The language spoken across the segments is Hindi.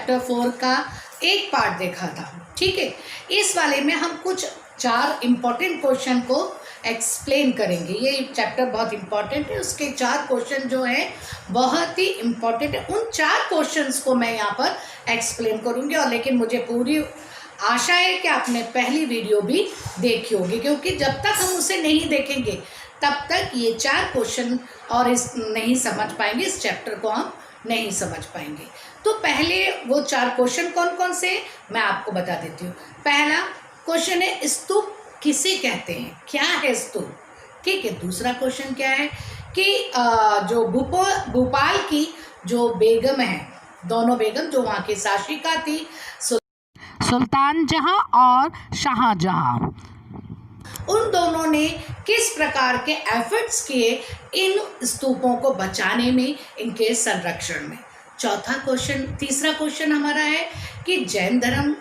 चैप्टर 4 का एक पार्ट देखा था, ठीक है। इस वाले में हम कुछ 4 इम्पॉर्टेंट क्वेश्चन को एक्सप्लेन करेंगे। ये चैप्टर बहुत इम्पॉर्टेंट है, उसके 4 क्वेश्चन जो हैं बहुत ही इम्पॉर्टेंट है। उन 4 क्वेश्चंस को मैं यहाँ पर एक्सप्लेन करूँगी, और लेकिन मुझे पूरी आशा है कि आपने पहली वीडियो भी देखी होगी, क्योंकि जब तक हम उसे नहीं देखेंगे तब तक ये 4 क्वेश्चन और इस नहीं समझ पाएंगे, इस चैप्टर को हम नहीं समझ पाएंगे। तो पहले वो 4 क्वेश्चन कौन कौन से मैं आपको बता देती हूँ। पहला क्वेश्चन है स्तूप किसे कहते हैं, क्या है स्तूप, ठीक है। दूसरा क्वेश्चन क्या है कि जो भोपाल की जो बेगम है, दोनों बेगम जो वहाँ की शासिका थी, सुल्तान जहां और शाहजहां, उन दोनों ने किस प्रकार के एफर्ट्स किए इन स्तूपों को बचाने में, इनके संरक्षण में। तीसरा क्वेश्चन हमारा है कि जैन धर्म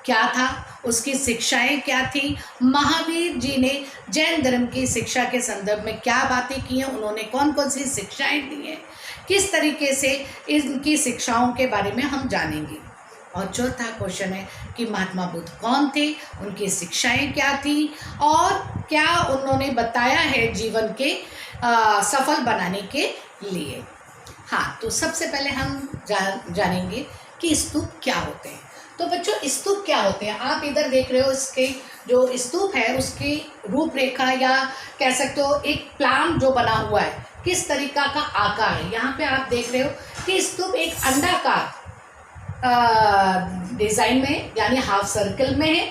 क्या था, उसकी शिक्षाएं क्या थी, महावीर जी ने जैन धर्म की शिक्षा के संदर्भ में क्या बातें की हैं, उन्होंने कौन कौन सी शिक्षाएं दी हैं, किस तरीके से इनकी शिक्षाओं के बारे में हम जानेंगे। और चौथा क्वेश्चन है कि महात्मा बुद्ध कौन थे, उनकी शिक्षाएं क्या थी, और क्या उन्होंने बताया है जीवन के सफल बनाने के लिए। हाँ, तो सबसे पहले हम जानेंगे कि स्तूप क्या होते हैं। तो बच्चों, स्तूप क्या होते हैं, आप इधर देख रहे हो, इसके जो स्तूप है उसकी रूपरेखा या कह सकते हो एक प्लान जो बना हुआ है, किस तरीका का आकार है। यहाँ पे आप देख रहे हो कि स्तूप एक अंडाकार डिज़ाइन में, यानी हाफ सर्कल में है।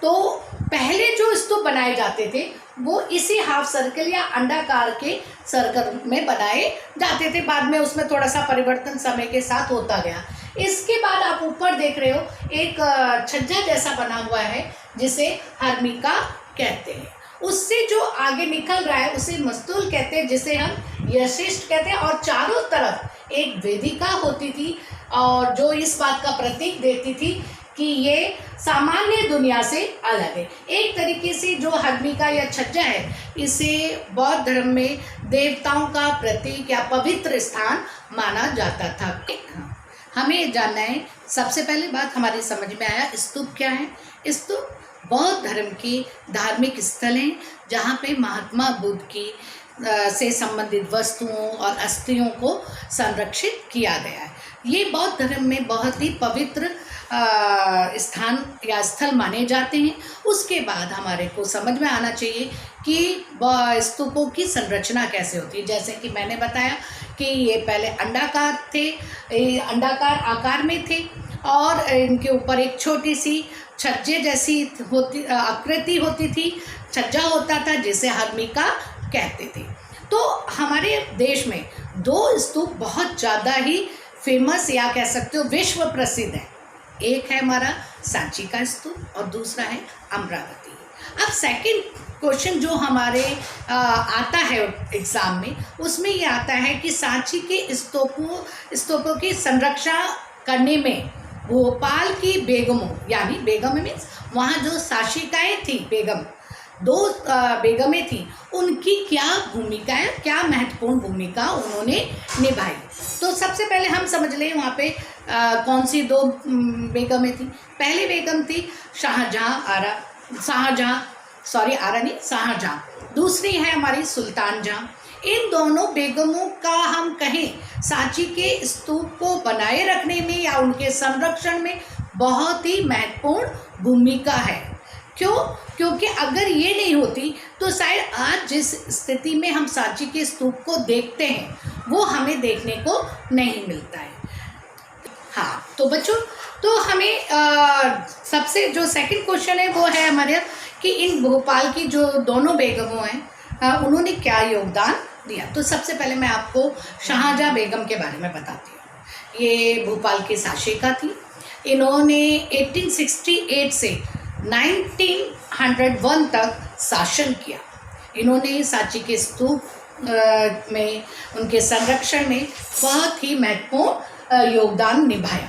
तो पहले जो स्तूप बनाए जाते थे वो इसी हाफ सर्कल या अंडाकार के सर्कल में बनाए जाते थे। बाद में उसमें थोड़ा सा परिवर्तन समय के साथ होता गया। इसके बाद आप ऊपर देख रहे हो एक छज्जा जैसा बना हुआ है जिसे हर्मिका कहते हैं। उससे जो आगे निकल रहा है उसे मस्तूल कहते हैं, जिसे हम यशिष्ट कहते हैं। और चारों तरफ एक वेदिका होती थी, और जो इस बात का प्रतीक देती थी कि ये सामान्य दुनिया से अलग है। एक तरीके से जो हर्मिका या छज्जा है, इसे बौद्ध धर्म में देवताओं का प्रतीक या पवित्र स्थान माना जाता था। हमें जानना है, सबसे पहले बात हमारी समझ में आया स्तूप क्या है। स्तूप बौद्ध धर्म की धार्मिक स्थल हैं जहाँ पे महात्मा बुद्ध की से संबंधित वस्तुओं और अस्थियों को संरक्षित किया गया है। ये बौद्ध धर्म में बहुत ही पवित्र स्थान या स्थल माने जाते हैं। उसके बाद हमारे को समझ में आना चाहिए कि स्तूपों की संरचना कैसे होती है। जैसे कि मैंने बताया कि ये पहले अंडाकार आकार में थे, और इनके ऊपर एक छोटी सी छज्जे जैसी आकृति होती थी, छज्जा होता था जिसे हर्मिका कहते थे। तो हमारे देश में 2 स्तूप बहुत ज़्यादा ही फेमस या कह सकते हो विश्व प्रसिद्ध है। एक है हमारा सांची का स्तूप और दूसरा है अमरावती। अब सेकंड क्वेश्चन जो हमारे आता है एग्ज़ाम में, उसमें ये आता है कि सांची के स्तूपों की संरक्षण करने में भोपाल की बेगमों, यानी बेगम मीन्स वहाँ जो शासिकाएँ थी, बेगम 2 बेगमें थी, उनकी क्या भूमिका है, क्या महत्वपूर्ण भूमिका उन्होंने निभाई। तो सबसे पहले हम समझ लें वहाँ पे कौन सी 2 बेगमें थी। पहली बेगम थी शाहजहां। दूसरी है हमारी सुल्तान जहां। इन दोनों बेगमों का हम कहें सांची के स्तूप को बनाए रखने में या उनके संरक्षण में बहुत ही महत्वपूर्ण भूमिका है। क्यों? क्योंकि अगर ये नहीं होती तो शायद आज जिस स्थिति में हम सांची के स्तूप को देखते हैं वो हमें देखने को नहीं मिलता है। हाँ, तो बच्चों, तो हमें सबसे जो सेकंड क्वेश्चन है वो है हमारे कि इन भोपाल की जो दोनों बेगमों हैं उन्होंने क्या योगदान दिया। तो सबसे पहले मैं आपको शाहजहां बेगम के बारे में बताती हूँ। ये भोपाल की शासिका थी। इन्होंने 1868 से 1901 तक शासन किया। इन्होंने सांची के स्तूप में उनके संरक्षण में बहुत ही महत्वपूर्ण योगदान निभाया।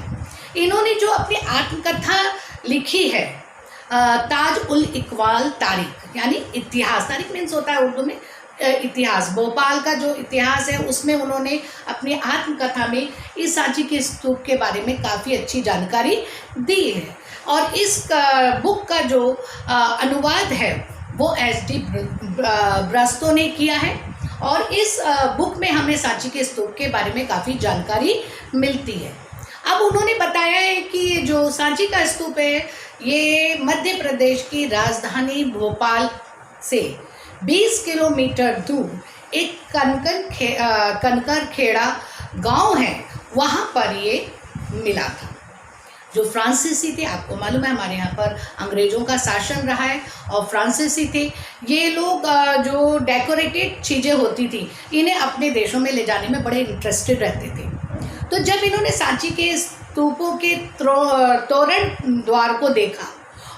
इन्होंने जो अपनी आत्मकथा लिखी है ताज उल इकबाल तारीख, यानी इतिहास, तारीख मीन्स होता है उर्दू में इतिहास, भोपाल का जो इतिहास है उसमें उन्होंने अपनी आत्मकथा में इस सांची के स्तूप के बारे में काफ़ी अच्छी जानकारी दी है। और इस बुक का जो अनुवाद है वो एस.डी. ब्रस्तों ने किया है। और इस बुक में हमें सांची के स्तूप के बारे में काफ़ी जानकारी मिलती है। अब उन्होंने बताया है कि जो सांची का स्तूप है ये मध्य प्रदेश की राजधानी भोपाल से 20 किलोमीटर दूर एक कनकर खेड़ा गांव है, वहाँ पर ये मिला था। जो फ्रांसीसी थे, आपको मालूम है हमारे यहाँ पर अंग्रेज़ों का शासन रहा है और फ्रांसीसी थे। ये लोग जो डेकोरेटेड चीज़ें होती थी इन्हें अपने देशों में ले जाने में बड़े इंटरेस्टेड रहते थे। तो जब इन्होंने सांची के स्तूपों के तोरण द्वार को देखा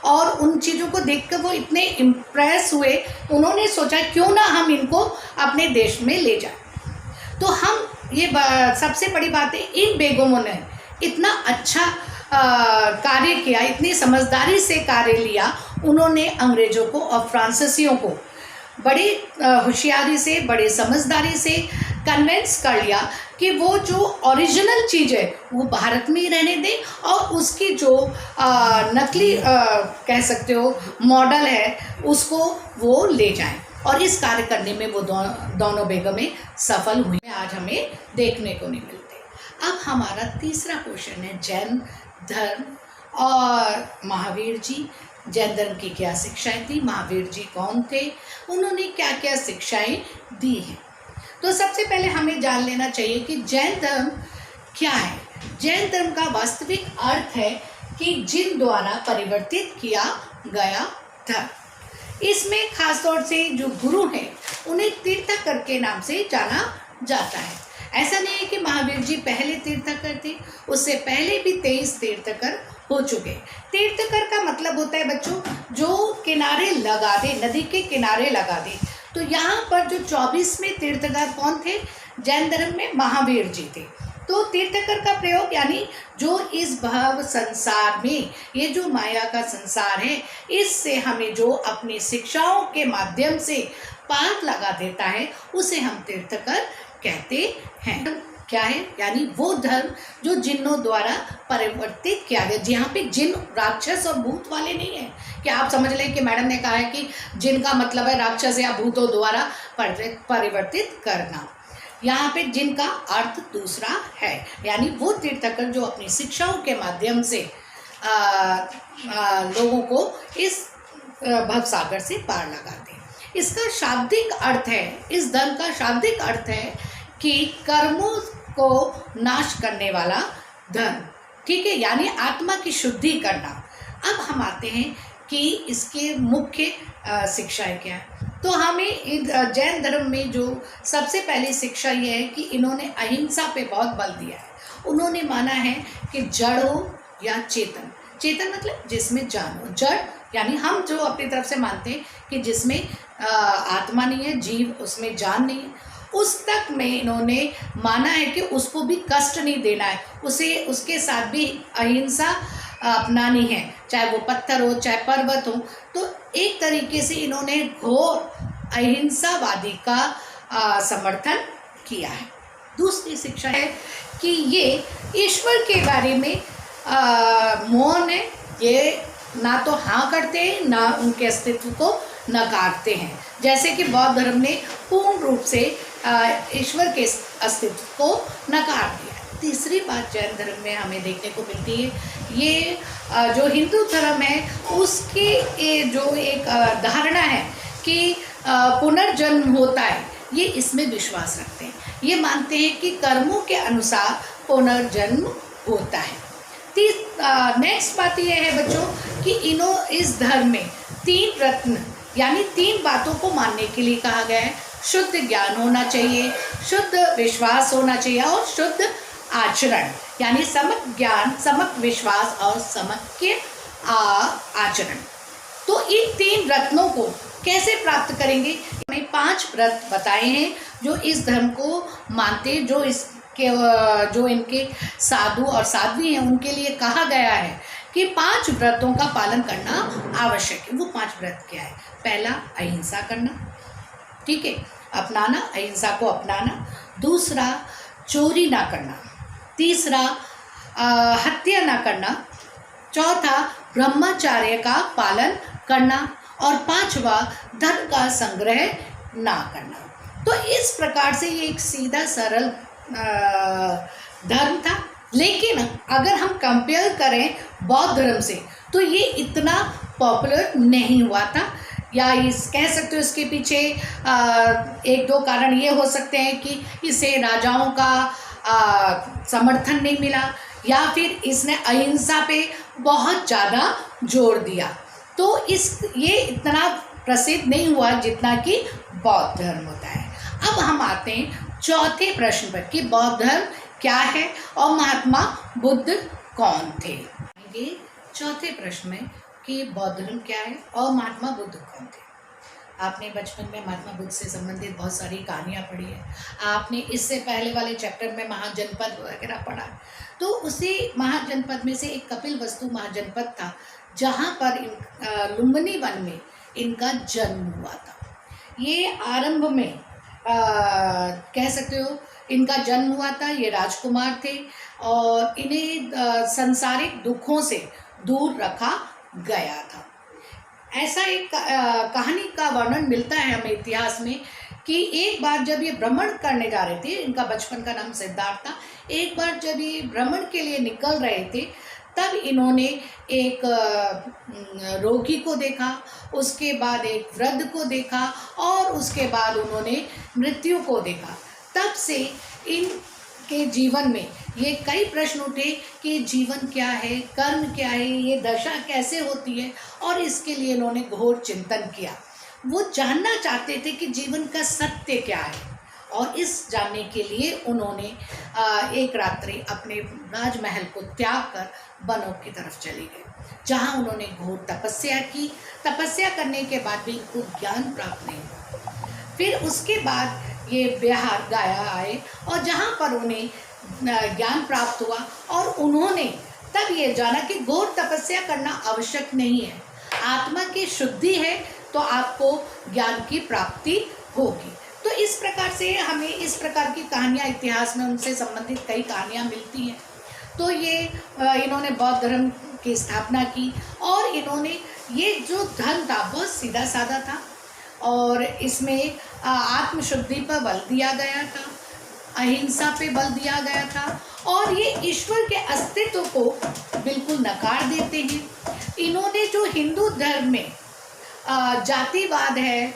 और उन चीज़ों को देखकर वो इतने इम्प्रेस हुए, उन्होंने सोचा क्यों ना हम इनको अपने देश में ले जाएं। तो हम ये सबसे बड़ी बात है, इन बेगमों ने इतना अच्छा कार्य किया, इतनी समझदारी से कार्य लिया। उन्होंने अंग्रेज़ों को और फ्रांसीसियों को बड़ी होशियारी से, बड़ी समझदारी से कन्विंस कर लिया कि वो जो ओरिजिनल चीज़ है वो भारत में ही रहने दें और उसकी जो नकली कह सकते हो मॉडल है उसको वो ले जाएं। और इस कार्य करने में वो दोनों बेगमें सफल हुई, आज हमें देखने को नहीं मिलते। अब हमारा तीसरा क्वेश्चन है जैन धर्म और महावीर जी। जैन धर्म की क्या शिक्षाएं थी, महावीर जी कौन थे, उन्होंने क्या क्या शिक्षाएं दी हैं। तो सबसे पहले हमें जान लेना चाहिए कि जैन धर्म क्या है। जैन धर्म का वास्तविक अर्थ है कि जिन द्वारा परिवर्तित किया गया धर्म। इसमें खासतौर से जो गुरु हैं उन्हें तीर्थकर के नाम से जाना जाता है। ऐसा नहीं है कि महावीर जी पहले तीर्थकर थे, उससे पहले भी 23 तीर्थकर हो चुके। तीर्थकर का मतलब होता है बच्चों जो किनारे लगा दे, नदी के किनारे लगा दे। तो यहाँ पर जो 24वें तीर्थकर कौन थे जैन धर्म में, महावीर जी थे। तो तीर्थकर का प्रयोग यानी जो इस भव संसार में, ये जो माया का संसार है, इससे हमें जो अपनी शिक्षाओं के माध्यम से पार लगा देता है उसे हम तीर्थकर कहते हैं। क्या है, यानी वो धर्म जो जिन्नों द्वारा परिवर्तित किया गया। यहाँ पे जिन राक्षस और भूत वाले नहीं है कि आप समझ लें कि मैडम ने कहा है कि जिन का मतलब है राक्षस या भूतों द्वारा परिवर्तित करना। यहाँ पे जिन का अर्थ दूसरा है, यानी वो तीर्थकर जो अपनी शिक्षाओं के माध्यम से लोगों को इस भवसागर से पार लगाते हैं। इसका शाब्दिक अर्थ है, इस धर्म का शाब्दिक अर्थ है कि कर्मों को नाश करने वाला धर्म, ठीक है, यानी आत्मा की शुद्धि करना। अब हम आते हैं कि इसके मुख्य शिक्षाएं क्या है। तो हमें जैन धर्म में जो सबसे पहली शिक्षा ये है कि इन्होंने अहिंसा पे बहुत बल दिया है। उन्होंने माना है कि जड़ हो या चेतन, चेतन मतलब जिसमें जान हो, जड़ यानी हम जो अपनी तरफ से मानते हैं कि जिसमें आत्मा नहीं है, जीव, उसमें जान नहीं है, उस तक में इन्होंने माना है कि उसको भी कष्ट नहीं देना है, उसे उसके साथ भी अहिंसा अपनानी है, चाहे वो पत्थर हो चाहे पर्वत हो। तो एक तरीके से इन्होंने घोर अहिंसावादी का समर्थन किया है। दूसरी शिक्षा है कि ये ईश्वर के बारे में मौन है, ये ना तो हाँ करते हैं ना उनके अस्तित्व को नकारते हैं, जैसे कि बौद्ध धर्म ने पूर्ण रूप से ईश्वर के अस्तित्व को नकार दिया। तीसरी बात जैन धर्म में हमें देखने को मिलती है, ये जो हिंदू धर्म है उसके जो एक धारणा है कि पुनर्जन्म होता है, ये इसमें विश्वास रखते हैं। ये मानते हैं कि कर्मों के अनुसार पुनर्जन्म होता है। नेक्स्ट बात यह है बच्चों कि इस धर्म में 3 रत्न यानी 3 बातों को मानने के लिए कहा गया है। शुद्ध ज्ञान होना चाहिए, शुद्ध विश्वास होना चाहिए और शुद्ध आचरण, यानी सम्यक ज्ञान, सम्यक विश्वास और सम्यक आचरण। तो इन 3 रत्नों को कैसे प्राप्त करेंगे, हमें 5 व्रत बताए हैं जो इस धर्म को मानते, जो इनके साधु और साध्वी हैं उनके लिए कहा गया है कि 5 व्रतों का पालन करना आवश्यक है। वो 5 व्रत क्या है? पहला अहिंसा करना, ठीक है। अपनाना, अहिंसा को अपनाना। दूसरा, चोरी ना करना। तीसरा, हत्या ना करना। चौथा, ब्रह्मचर्य का पालन करना। और पांचवा, धन का संग्रह ना करना। तो इस प्रकार से ये एक सीधा सरल धर्म था। लेकिन अगर हम कंपेयर करें बौद्ध धर्म से तो ये इतना पॉपुलर नहीं हुआ था, या इस कह सकते हो इसके पीछे एक दो कारण ये हो सकते हैं कि इसे राजाओं का समर्थन नहीं मिला, या फिर इसने अहिंसा पे बहुत ज़्यादा जोर दिया, तो ये इतना प्रसिद्ध नहीं हुआ जितना कि बौद्ध धर्म होता है। अब हम आते हैं चौथे प्रश्न पर कि बौद्ध धर्म क्या है और महात्मा बुद्ध कौन थे। ये चौथे प्रश्न में कि बौद्ध धर्म क्या है और महात्मा बुद्ध कौन थे। आपने बचपन में महात्मा बुद्ध से संबंधित बहुत सारी कहानियाँ पढ़ी है, आपने इससे पहले वाले चैप्टर में महाजनपद वगैरह पढ़ा, तो उसी महाजनपद में से एक कपिलवस्तु महाजनपद था जहाँ पर लुम्बिनी वन में इनका जन्म हुआ था। ये आरंभ में कह सकते हो इनका जन्म हुआ था। ये राजकुमार थे और इन्हें सांसारिक दुखों से दूर रखा गया था। ऐसा एक कहानी का वर्णन मिलता है हमें इतिहास में कि एक बार जब ये भ्रमण करने जा रहे थे, इनका बचपन का नाम सिद्धार्थ था, एक बार जब ये भ्रमण के लिए निकल रहे थे तब इन्होंने एक रोगी को देखा, उसके बाद एक वृद्ध को देखा और उसके बाद उन्होंने मृत्यु को देखा। तब से इनके जीवन में ये कई प्रश्न उठे कि जीवन क्या है, कर्म क्या है, ये दशा कैसे होती है, और इसके लिए इन्होंने घोर चिंतन किया। वो जानना चाहते थे कि जीवन का सत्य क्या है, और इस जानने के लिए उन्होंने एक रात्रि अपने राजमहल को त्याग कर वनों की तरफ चले गए, जहाँ उन्होंने घोर तपस्या की। तपस्या करने के बाद भी इनको ज्ञान प्राप्त नहीं हुआ। फिर उसके बाद ये बिहार गया आए और जहाँ पर उन्हें ज्ञान प्राप्त हुआ और उन्होंने तब ये जाना कि घोर तपस्या करना आवश्यक नहीं है, आत्मा की शुद्धि है तो आपको ज्ञान की प्राप्ति होगी। तो इस प्रकार से हमें इस प्रकार की कहानियाँ इतिहास में उनसे संबंधित कई कहानियाँ मिलती हैं। तो ये इन्होंने बौद्ध धर्म की स्थापना की और इन्होंने ये जो धर्म था बहुत सीधा साधा था और इसमें आत्मशुद्धि पर बल दिया गया था, अहिंसा पे बल दिया गया था और ये ईश्वर के अस्तित्व को बिल्कुल नकार देते हैं। इन्होंने जो हिंदू धर्म में जातिवाद है,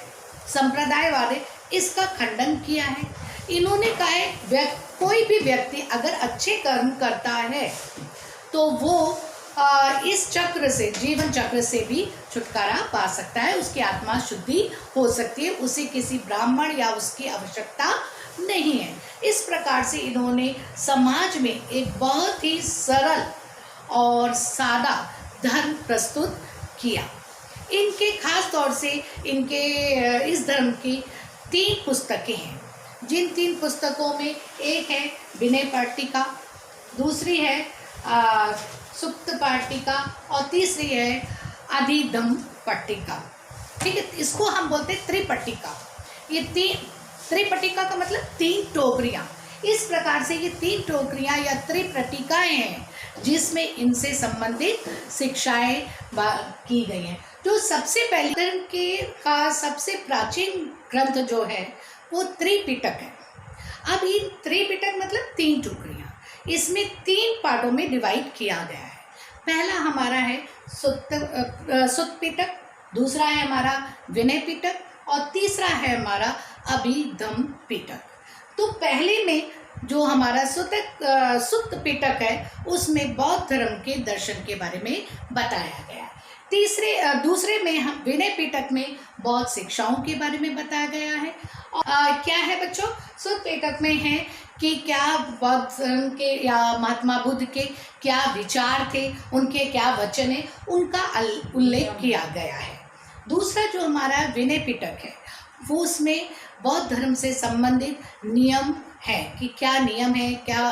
संप्रदायवाद है, इसका खंडन किया है। इन्होंने कहा है कोई भी व्यक्ति अगर अच्छे कर्म करता है तो वो इस चक्र से, जीवन चक्र से भी छुटकारा पा सकता है, उसकी आत्मा शुद्धि हो सकती है, उसे किसी ब्राह्मण या उसकी आवश्यकता नहीं है। इस प्रकार से इन्होंने समाज में एक बहुत ही सरल और सादा धर्म प्रस्तुत किया। इनके खास तौर से इनके इस धर्म की 3 पुस्तकें हैं, जिन 3 पुस्तकों में एक है विनय पाटिका, दूसरी है सुक्त पाटिका और तीसरी है अधिधम्म पट्टिका। ठीक है, इसको हम बोलते हैं त्रिपट्टिका। ये त्रिपट्टिका का मतलब 3 टोकरियाँ। इस प्रकार से ये 3 टोकरियाँ या त्रिपट्टिकाएँ हैं जिसमें इनसे संबंधित शिक्षाएँ की गई हैं। जो सबसे पहले धर्म का सबसे प्राचीन ग्रंथ जो है वो त्रिपिटक है। अब ये त्रिपिटक मतलब 3 टुकड़ियाँ, इसमें 3 पार्टों में डिवाइड किया गया है। पहला हमारा है सुत्त पिटक, दूसरा है हमारा विनय पिटक और तीसरा है हमारा अभिधम्म पिटक। तो पहले में जो हमारा सुत्त पिटक है उसमें बौद्ध धर्म के दर्शन के बारे में बताया गया है। दूसरे में हम विनय पिटक में बौद्ध शिक्षाओं के बारे में बताया गया है। और क्या है बच्चों, सुत्त पिटक में है कि क्या बौद्ध धर्म के या महात्मा बुद्ध के क्या विचार थे, उनके क्या वचन है, उनका उल्लेख किया गया है। दूसरा जो हमारा विनय पिटक है वो उसमें बौद्ध धर्म से संबंधित नियम है कि क्या नियम है, क्या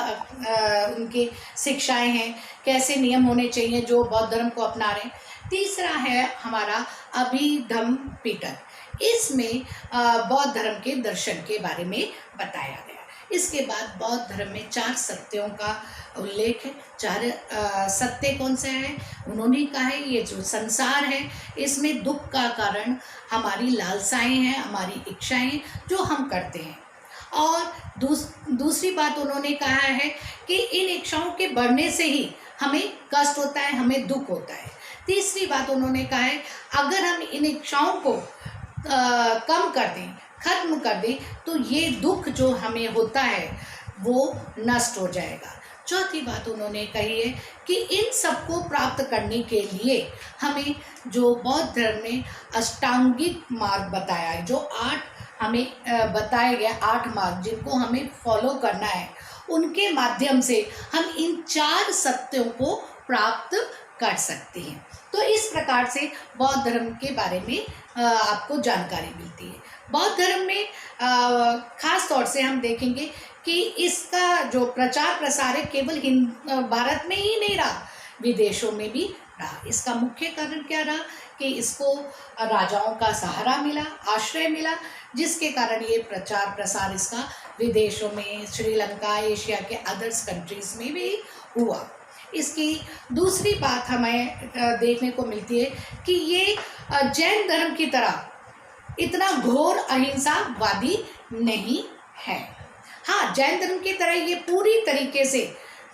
उनके शिक्षाएं हैं, कैसे नियम होने चाहिए जो बौद्ध धर्म को अपना रहे हैं, तीसरा है हमारा अभिधम पिटक। इसमें बौद्ध धर्म के दर्शन के बारे में बताया गया। इसके बाद बौद्ध धर्म में 4 सत्यों का उल्लेख है। 4 सत्य कौन से हैं? उन्होंने कहा है ये जो संसार है इसमें दुख का कारण हमारी लालसाएं हैं, हमारी इच्छाएं जो हम करते हैं। और दूसरी बात उन्होंने कहा है कि इन इच्छाओं के बढ़ने से ही हमें कष्ट होता है, हमें दुख होता है। तीसरी बात उन्होंने कहा है अगर हम इन इच्छाओं को कम कर दें, खत्म कर दें, तो ये दुख जो हमें होता है वो नष्ट हो जाएगा। चौथी बात उन्होंने कही है कि इन सबको प्राप्त करने के लिए हमें जो बौद्ध धर्म में अष्टांगिक मार्ग बताया है, जो 8 हमें बताए गए 8 मार्ग जिनको हमें फॉलो करना है, उनके माध्यम से हम इन 4 सत्यों को प्राप्त कर सकते हैं। तो इस प्रकार से बौद्ध धर्म के बारे में आपको जानकारी मिलती है। बौद्ध धर्म में खास तौर से हम देखेंगे कि इसका जो प्रचार प्रसार है केवल भारत में ही नहीं रहा, विदेशों में भी रहा। इसका मुख्य कारण क्या रहा कि इसको राजाओं का सहारा मिला, आश्रय मिला, जिसके कारण ये प्रचार प्रसार इसका विदेशों में, श्रीलंका, एशिया के अदर्स कंट्रीज़ में भी हुआ। इसकी दूसरी बात हमें देखने को मिलती है कि ये जैन धर्म की तरह इतना घोर अहिंसावादी नहीं है। हाँ, जैन धर्म की तरह ये पूरी तरीके से,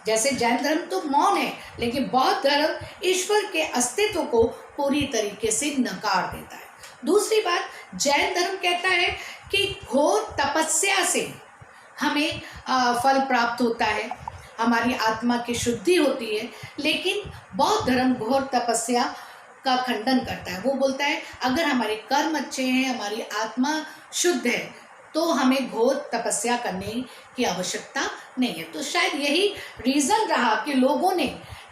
जैसे जैन धर्म तो मौन है, लेकिन बौद्ध धर्म ईश्वर के अस्तित्व को पूरी तरीके से नकार देता है। दूसरी बात, जैन धर्म कहता है कि घोर तपस्या से हमें फल प्राप्त होता है, हमारी आत्मा की शुद्धि होती है, लेकिन बौद्ध धर्म घोर तपस्या का खंडन करता है। वो बोलता है अगर हमारे कर्म अच्छे हैं, हमारी आत्मा शुद्ध है, तो हमें घोर तपस्या करने की आवश्यकता नहीं है। तो शायद यही रीज़न रहा कि लोगों ने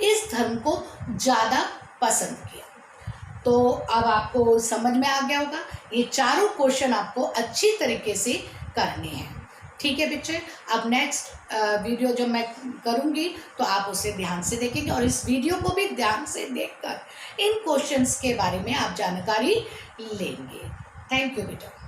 इस धर्म को ज़्यादा पसंद किया। तो अब आपको समझ में आ गया होगा, ये चारों क्वेश्चन आपको अच्छी तरीके से करने हैं। ठीक है बच्चे, अब नेक्स्ट वीडियो जब मैं करूँगी तो आप उसे ध्यान से देखेंगे और इस वीडियो को भी ध्यान से देखकर इन क्वेश्चंस के बारे में आप जानकारी लेंगे। थैंक यू बेटा।